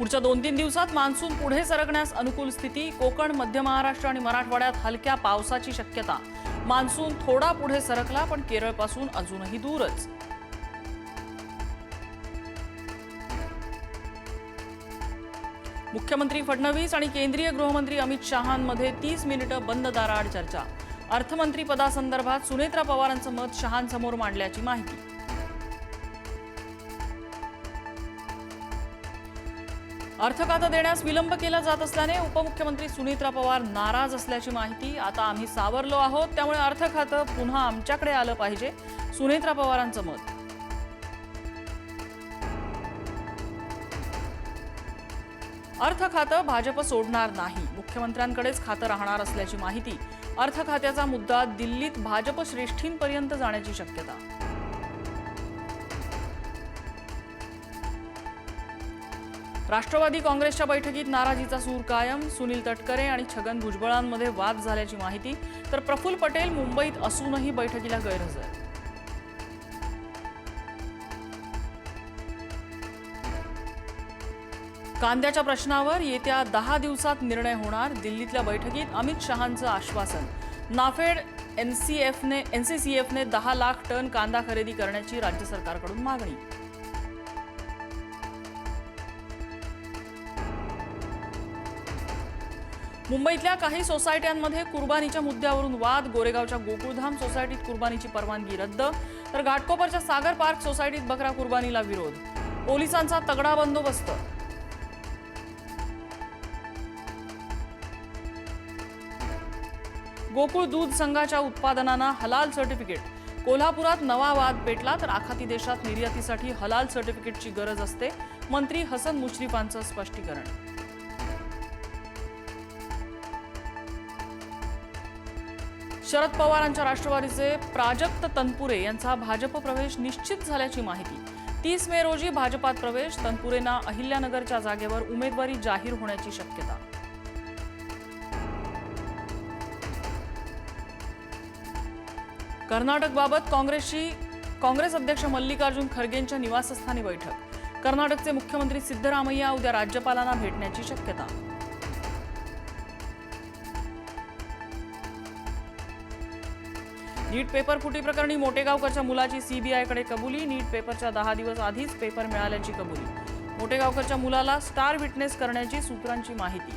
पुढच्या 2-3 दिवसात मान्सून पुढे सरकण्यास अनुकूल स्थिती। कोकण, मध्य महाराष्ट्र आणि मराठवाड्यात हलक्या पावसाची शक्यता। मान्सून थोडा पुढे सरकला पण केरळपासून अजूनही दूरच। मुख्यमंत्री फडणवीस आणि केंद्रीय गृहमंत्री अमित शहांमध्ये 30 मिनिटं बंद दाराआड चर्चा। अर्थमंत्री पदासंदर्भात सुनेत्रा पवारांचं मत शहांसमोर मांडल्याची माहिती। अर्थखातं देण्यास विलंब केला जात असल्याने उपमुख्यमंत्री सुनेत्रा पवार नाराज असल्याची माहिती। आता आम्ही सावरलो आहोत, त्यामुळे अर्थखातं पुन्हा आमच्याकडे आलं पाहिजे, सुनेत्रा पवारांचं मत। अर्थखातं भाजप सोडणार नाही, मुख्यमंत्र्यांकडेच खातं राहणार असल्याची माहिती। अर्थखात्याचा मुद्दा दिल्लीत भाजप श्रेष्ठींपर्यंत जाण्याची शक्यता। राष्ट्रवादी काँग्रेसच्या बैठकीत नाराजीचा सूर कायम। सुनील तटकरे आणि छगन भुजबळांमध्ये वाद झाल्याची माहिती, तर प्रफुल्ल पटेल मुंबईत असूनही बैठकीला गैरहजर। कांद्याच्या प्रश्नावर येत्या 10 दिवसात निर्णय होणार, दिल्लीतल्या बैठकीत अमित शहांचं आश्वासन। नाफेड एनसीसीएफने 10 लाख टन कांदा खरेदी करण्याची राज्य सरकारकडून मागणी। मुंबईतल्या काही सोसायट्यांमध्ये कुर्बानीच्या मुद्द्यावरून वाद। गोरेगावच्या गोकुळधाम सोसायटीत कुर्बानीची परवानगी रद्द, तर घाटकोपरच्या सागर पार्क सोसायटीत बकरा कुर्बानीला विरोध। पोलिसांचा तगडा बंदोबस्त। गोकुळ दूध संघाच्या उत्पादनांना हलाल सर्टिफिकेट। कोल्हापुरात नवा वाद पेटला, तर आखाती देशात निर्यातीसाठी हलाल सर्टिफिकेटची गरज असते, मंत्री हसन मुश्रीफांचं स्पष्टीकरण। शरद पवारांच्या राष्ट्रवादीचे प्राजक्त तनपुरे यांचा भाजप प्रवेश निश्चित झाल्याची माहिती। 30 मे रोजी भाजपात प्रवेश। तनपुरेंना अहिल्यानगरच्या जागेवर उमेदवारी जाहीर होण्याची शक्यता। कर्नाटकबाबत काँग्रेस अध्यक्ष मल्लिकार्जुन खरगेंच्या निवासस्थानी बैठक। कर्नाटकचे मुख्यमंत्री सिद्धरामय्या उद्या राज्यपालांना भेटण्याची शक्यता। नीट पेपर फुटी प्रकरणी मोटेगावकरच्या मुलाची सीबीआयकडे कबुली। नीट पेपरच्या 10 दिवस आधीच पेपर मिळाल्याची कबुली। मोटेगावकरच्या मुलाला स्टार विटनेस करण्याची सूत्रांची माहिती।